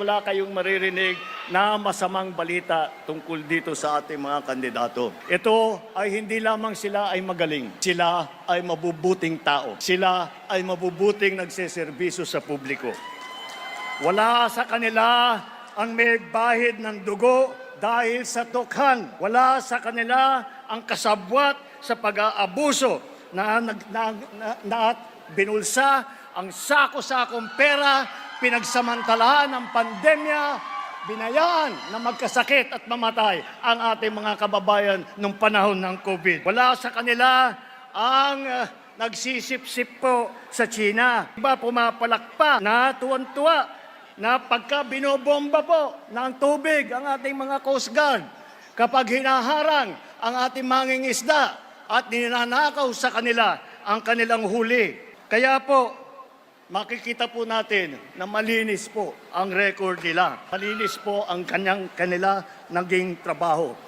Wala kayong maririnig na masamang balita tungkol dito sa ating mga kandidato. Ito ay hindi lamang sila ay magaling. Sila ay mabubuting tao. Sila ay mabubuting nagseserbisyo sa publiko. Wala sa kanila ang may bahid ng dugo dahil sa tukhan. Wala sa kanila ang kasabwat sa pag-aabuso na binulsa ang sako-sakong pera, pinagsamantalahan ng pandemya, binayaan na magkasakit at mamatay ang ating mga kababayan nung panahon ng COVID. Wala sa kanila ang nagsisip-sip po sa China. Iba pumapalakpa na tuwan-tuwa na pagka binobomba po ng tubig ang ating mga Coast Guard, kapag hinaharang ang ating mangingisda at ninanakaw sa kanila ang kanilang huli. Kaya po, makikita po natin na malinis po ang record nila. Malinis po ang kanila naging trabaho.